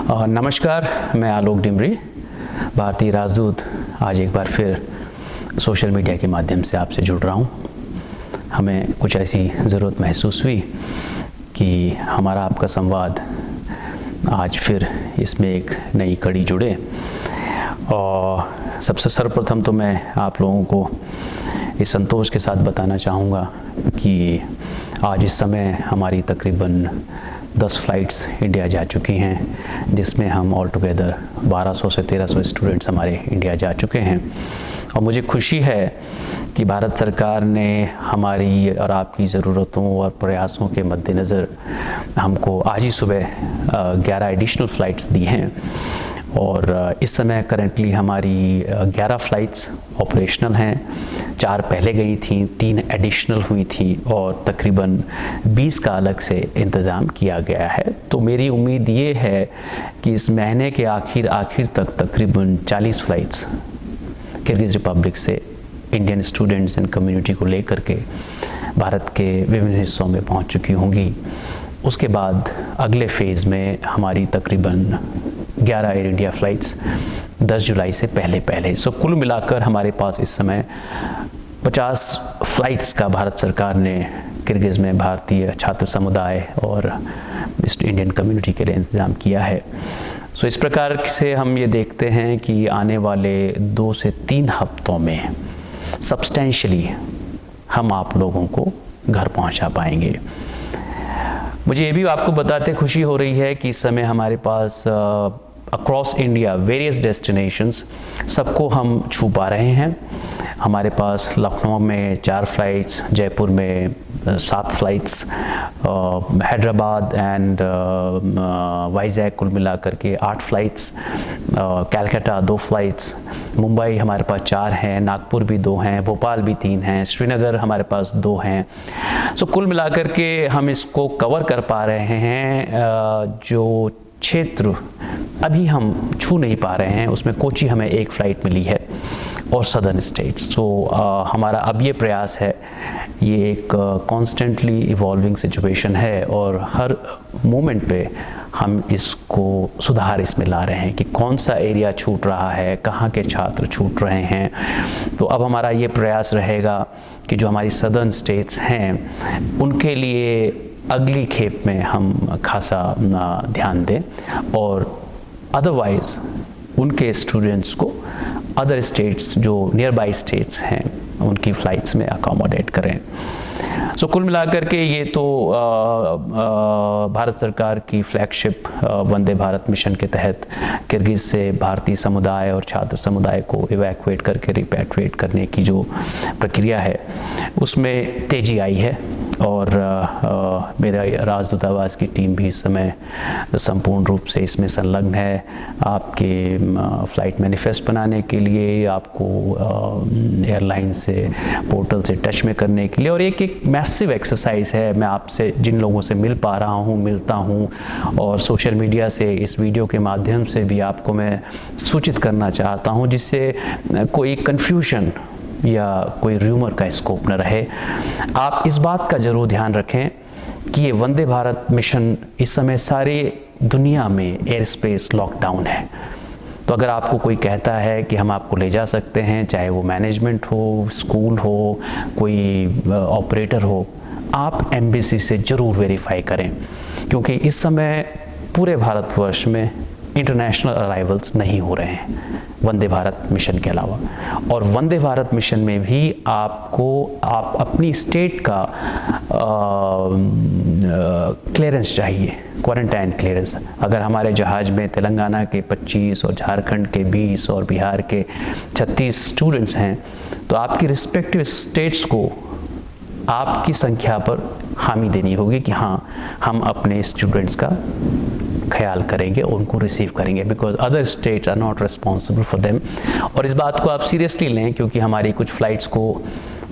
नमस्कार, मैं आलोक डिमरी, भारतीय राजदूत। आज एक बार फिर सोशल मीडिया के माध्यम से आपसे जुड़ रहा हूँ। हमें कुछ ऐसी ज़रूरत महसूस हुई कि हमारा आपका संवाद आज फिर इसमें एक नई कड़ी जुड़े। और सबसे सर्वप्रथम तो मैं आप लोगों को इस संतोष के साथ बताना चाहूँगा कि आज इस समय हमारी तकरीबन 10 फ़्लाइट्स इंडिया जा चुकी हैं, जिसमें हम ऑल टुगेदर 1200 से 1300 स्टूडेंट्स हमारे इंडिया जा चुके हैं। और मुझे खुशी है कि भारत सरकार ने हमारी और आपकी ज़रूरतों और प्रयासों के मद्देनज़र हमको आज ही सुबह 11 एडिशनल फ़्लाइट्स दी हैं। और इस समय करेंटली हमारी 11 फ़्लाइट्स ऑपरेशनल हैं। 4 पहले गई थी, 3 एडिशनल हुई थी और तकरीबन 20 का अलग से इंतज़ाम किया गया है। तो मेरी उम्मीद ये है कि इस महीने के आखिर तक तकरीबन 40 फ़्लाइट्स किर्गिज़ रिपब्लिक से इंडियन स्टूडेंट्स एंड कम्युनिटी को लेकर के भारत के विभिन्न हिस्सों में पहुंच चुकी होंगी। उसके बाद अगले फ़ेज़ में हमारी तकरीबन 11 एयर इंडिया फ़्लाइट्स 10 जुलाई से पहले। सो कुल मिलाकर हमारे पास इस समय 50 फ़्लाइट्स का भारत सरकार ने किर्गिज़ में भारतीय छात्र समुदाय और इंडियन कम्युनिटी के लिए इंतज़ाम किया है। सो इस प्रकार से हम ये देखते हैं कि आने वाले 2 से 3 हफ्तों में सब्सटेंशियली हम आप लोगों को घर पहुंचा पाएंगे। मुझे ये भी आपको बताते खुशी हो रही है कि इस समय हमारे पास अक्रॉस इंडिया वेरियस डेस्टिनेशंस सबको हम छू पा रहे हैं। हमारे पास लखनऊ में 4 फ़्लाइट्स, जयपुर में 7 फ़्लाइट्स, हैदराबाद एंड वाइजैग कुल मिलाकर के 8 फ़्लाइट्स, कलकत्ता 2 फ़्लाइट्स, मुंबई हमारे पास 4 हैं, नागपुर भी 2 हैं, भोपाल भी 3 हैं, श्रीनगर हमारे पास 2 हैं। सो कुल मिलाकर के हम इसको कवर कर पा रहे हैं। जो क्षेत्र अभी हम छू नहीं पा रहे हैं उसमें कोची हमें 1 फ़्लाइट मिली है और सदर्न स्टेट्स। सो हमारा अब ये प्रयास है, ये एक कॉन्स्टेंटली इवॉल्विंग सिचुएशन है और हर मोमेंट पे हम इसको सुधार इसमें ला रहे हैं कि कौन सा एरिया छूट रहा है, कहाँ के छात्र छूट रहे हैं। तो अब हमारा ये प्रयास रहेगा कि जो हमारी सदर्न स्टेट्स हैं उनके लिए अगली खेप में हम खासा ध्यान दें और अदरवाइज़ उनके स्टूडेंट्स को अदर स्टेट्स जो नियर बाई स्टेट्स हैं उनकी फ़्लाइट्स में अकोमोडेट करें। सो कुल मिलाकर के ये तो भारत सरकार की फ्लैगशिप वंदे भारत मिशन के तहत किर्गिज़ से भारतीय समुदाय और छात्र समुदाय को इवैक्यूएट करके रिपैट्रिएट करने की जो प्रक्रिया है उसमें तेज़ी आई है। और मेरा राजदूतावास की टीम भी इस समय संपूर्ण रूप से इसमें संलग्न है। आपके फ़्लाइट मैनिफेस्ट बनाने के लिए, आपको एयरलाइन से पोर्टल से टच में करने के लिए, और एक मैसिव एक्सरसाइज है। मैं आपसे जिन लोगों से मिल पा रहा हूँ, मिलता हूँ और सोशल मीडिया से इस वीडियो के माध्यम से भी आपको मैं सूचित करना चाहता हूँ, जिससे कोई कन्फ्यूजन या कोई र्यूमर का स्कोप न रहे। आप इस बात का ज़रूर ध्यान रखें कि ये वंदे भारत मिशन इस समय सारी दुनिया में एयर स्पेस लॉकडाउन है। तो अगर आपको कोई कहता है कि हम आपको ले जा सकते हैं, चाहे वो मैनेजमेंट हो, स्कूल हो, कोई ऑपरेटर हो, आप एम्बेसी से ज़रूर वेरीफाई करें, क्योंकि इस समय पूरे भारतवर्ष में इंटरनेशनल अराइवल्स नहीं हो रहे हैं वंदे भारत मिशन के अलावा। और वंदे भारत मिशन में भी आप अपनी स्टेट का क्लियरेंस चाहिए, क्वारंटाइन क्लियरेंस। अगर हमारे जहाज़ में तेलंगाना के 25 और झारखंड के 20 और बिहार के 36 स्टूडेंट्स हैं, तो आपकी रिस्पेक्टिव स्टेट्स को आपकी संख्या पर हामी देनी होगी कि हाँ, हम अपने स्टूडेंट्स का ख्याल करेंगे, उनको रिसीव करेंगे, because other states are not responsible for them. और इस बात को आप सीरियसली लें, क्योंकि हमारी कुछ फ़्लाइट्स को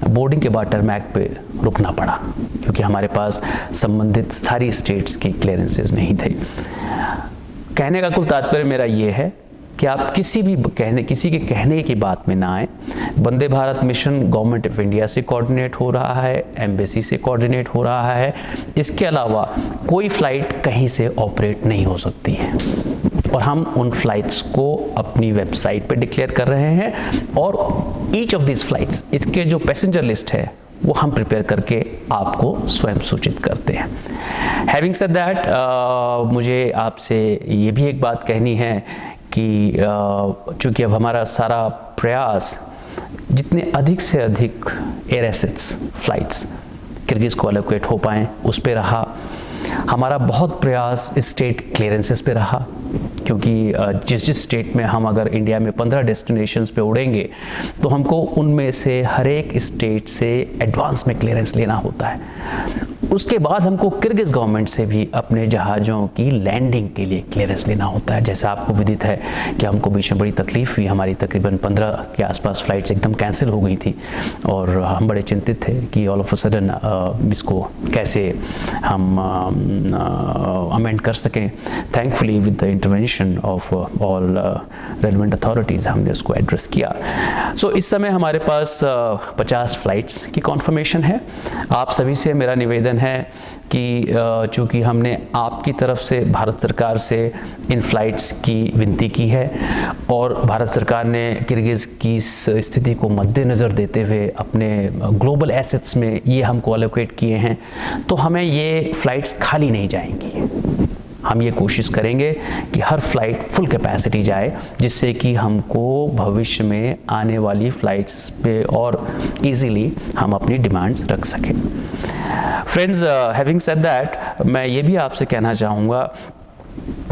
बोर्डिंग के बाद टरमैक पे रुकना पड़ा, क्योंकि हमारे पास संबंधित सारी स्टेट्स की क्लियरेंसेस नहीं थे। कहने का कुल तात्पर्य मेरा ये है कि आप किसी के कहने की बात में ना आए। Vande Bharat mission government of India से कोऑर्डिनेट हो रहा है, एम्बेसी से कोऑर्डिनेट हो रहा है। इसके अलावा कोई फ़्लाइट कहीं से ऑपरेट नहीं हो सकती है। और हम उन फ्लाइट्स को अपनी वेबसाइट पे डिक्लेयर कर रहे हैं और ईच ऑफ दिस फ्लाइट्स, इसके जो पैसेंजर लिस्ट है वो हम प्रिपेयर करके आपको स्वयं सूचित करते हैं। हैविंग सेड दैट, मुझे आपसे ये भी एक बात कहनी है कि चूँकि अब हमारा सारा प्रयास जितने अधिक से अधिक एयर एसेट्स फ्लाइट्स किर्गिज़ को एलोकेट हो पाएँ उस पे रहा। हमारा बहुत प्रयास स्टेट क्लियरेंसेस पे रहा, क्योंकि जिस स्टेट में हम अगर इंडिया में 15 डेस्टिनेशंस पे उड़ेंगे तो हमको उनमें से हर एक स्टेट से एडवांस में क्लियरेंस लेना होता है। उसके बाद हमको किर्गिज़ गवर्नमेंट से भी अपने जहाज़ों की लैंडिंग के लिए क्लियरेंस लेना होता है। जैसा आपको विदित है कि हमको बीच में बड़ी तकलीफ़ हुई, हमारी तकरीबन 15 के आसपास फ़्लाइट्स एकदम कैंसिल हो गई थी और हम बड़े चिंतित थे कि ऑल ऑफ अ सडन इसको कैसे हम अमेंड कर सकें। Thankfully with the intervention of all relevant authorities हमने उसको एड्रेस किया। सो इस समय हमारे पास 50 फ़्लाइट्स की कॉन्फर्मेशन है। आप सभी से मेरा निवेदन है कि चूँकि हमने आपकी तरफ से भारत सरकार से इन फ़्लाइट्स की विनती की है और भारत सरकार ने किर्गिज़ की इस स्थिति को मद्देनज़र देते हुए अपने ग्लोबल एसेट्स में ये हमको एलोकेट किए हैं, तो हमें ये फ़्लाइट्स खाली नहीं जाएंगी। हम ये कोशिश करेंगे कि हर फ्लाइट फुल कैपेसिटी जाए, जिससे कि हमको भविष्य में आने वाली फ़्लाइट्स पे और इजीली हम अपनी डिमांड्स रख सकें। फ्रेंड्स, हैविंग सेड दैट, मैं ये भी आपसे कहना चाहूँगा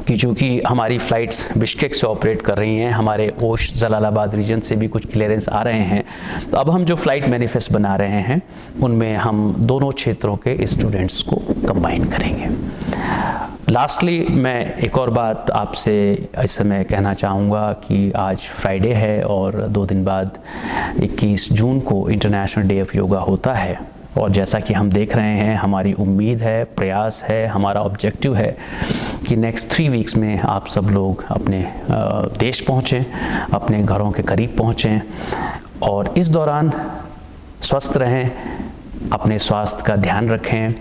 कि चूँकि हमारी फ़्लाइट्स बिश्केक से ऑपरेट कर रही हैं, हमारे ओश जलालाबाद रीजन से भी कुछ क्लियरेंस आ रहे हैं, तो अब हम जो फ़्लाइट मैनिफेस्ट बना रहे हैं उनमें हम दोनों क्षेत्रों के स्टूडेंट्स को कंबाइन करेंगे। लास्टली मैं एक और बात आपसे इस समय कहना चाहूँगा कि आज फ्राइडे है और 2 दिन बाद 21 जून को इंटरनेशनल डे ऑफ योगा होता है। और जैसा कि हम देख रहे हैं, हमारी उम्मीद है, प्रयास है, हमारा ऑब्जेक्टिव है कि नेक्स्ट 3 वीक्स में आप सब लोग अपने देश पहुँचें, अपने घरों के करीब पहुँचें और इस दौरान स्वस्थ रहें, अपने स्वास्थ्य का ध्यान रखें।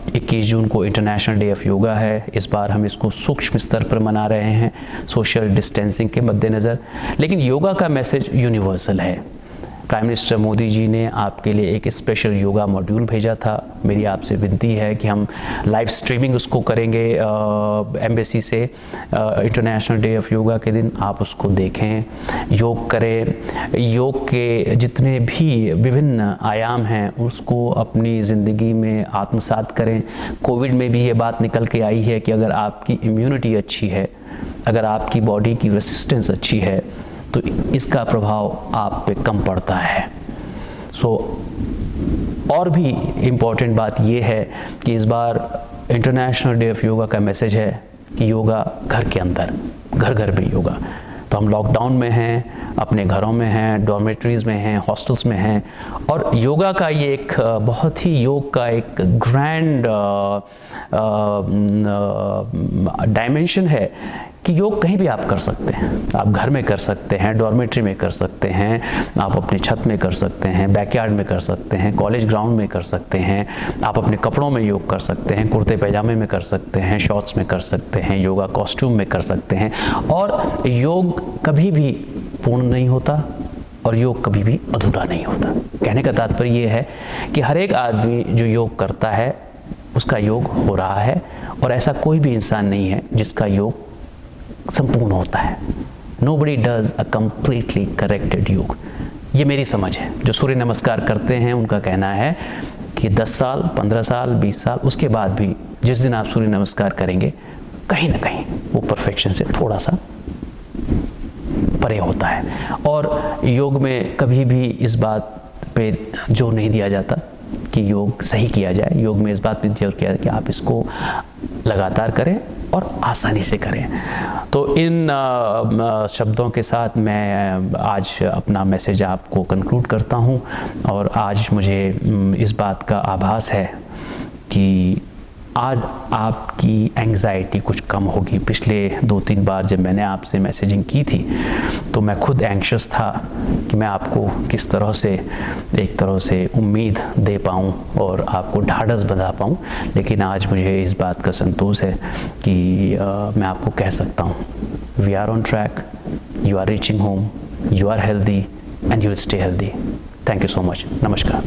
21 जून को इंटरनेशनल डे ऑफ योगा है। इस बार हम इसको सूक्ष्म स्तर पर मना रहे हैं, सोशल डिस्टेंसिंग के मद्देनज़र, लेकिन योगा का मैसेज यूनिवर्सल है। प्राइम मिनिस्टर मोदी जी ने आपके लिए एक स्पेशल योगा मॉड्यूल भेजा था। मेरी आपसे विनती है कि हम लाइव स्ट्रीमिंग उसको करेंगे एम्बेसी से। इंटरनेशनल डे ऑफ योगा के दिन आप उसको देखें, योग करें, योग के जितने भी विभिन्न आयाम हैं उसको अपनी ज़िंदगी में आत्मसात करें। कोविड में भी ये बात निकल के आई है कि अगर आपकी इम्यूनिटी अच्छी है, अगर आपकी बॉडी की रेसिस्टेंस अच्छी है, तो इसका प्रभाव आप पे कम पड़ता है। और भी इम्पॉर्टेंट बात ये है कि इस बार इंटरनेशनल डे ऑफ योगा का मैसेज है कि योगा घर के अंदर, घर घर में योगा। तो हम लॉकडाउन में हैं, अपने घरों में हैं, डॉर्मेटरीज़ में हैं, हॉस्टल्स में हैं और योगा का ये एक बहुत ही योग का एक ग्रैंड डायमेंशन है कि योग कहीं भी आप कर सकते हैं। आप घर में कर सकते हैं, डॉर्मेट्री में कर सकते हैं, आप अपने छत में कर सकते हैं, बैकयार्ड में कर सकते हैं, कॉलेज ग्राउंड में कर सकते हैं, आप अपने कपड़ों में योग कर सकते हैं, कुर्ते पैजामे में कर सकते हैं, शॉर्ट्स में कर सकते हैं, योगा कॉस्ट्यूम में कर सकते हैं। और योग कभी भी पूर्ण नहीं होता और योग कभी भी अधूरा नहीं होता। कहने का तात्पर्य ये है कि हर एक आदमी जो योग करता है उसका योग हो रहा है और ऐसा कोई भी इंसान नहीं है जिसका योग संपूर्ण होता है। Nobody does a completely corrected योग। ये मेरी समझ है। जो सूर्य नमस्कार करते हैं उनका कहना है कि 10 साल, 15 साल, 20 साल उसके बाद भी जिस दिन आप सूर्य नमस्कार करेंगे कहीं ना कहीं वो परफेक्शन से थोड़ा सा परे होता है। और योग में कभी भी इस बात पे जोर नहीं दिया जाता कि योग सही किया जाए। योग में इस बात पे जोर किया जाए कि आप इसको लगातार करें और आसानी से करें। तो इन शब्दों के साथ मैं आज अपना मैसेज आपको कंक्लूड करता हूं और आज मुझे इस बात का आभास है कि आज आपकी एंग्जाइटी कुछ कम होगी। पिछले 2-3 बार जब मैंने आपसे मैसेजिंग की थी तो मैं खुद एंग्शियस था कि मैं आपको किस तरह से एक तरह से उम्मीद दे पाऊँ और आपको ढाढ़स बंधा पाऊँ, लेकिन आज मुझे इस बात का संतोष है कि मैं आपको कह सकता हूँ, we are on track, you are reaching home, you are healthy and you will stay healthy. Thank you so much. नमस्कार।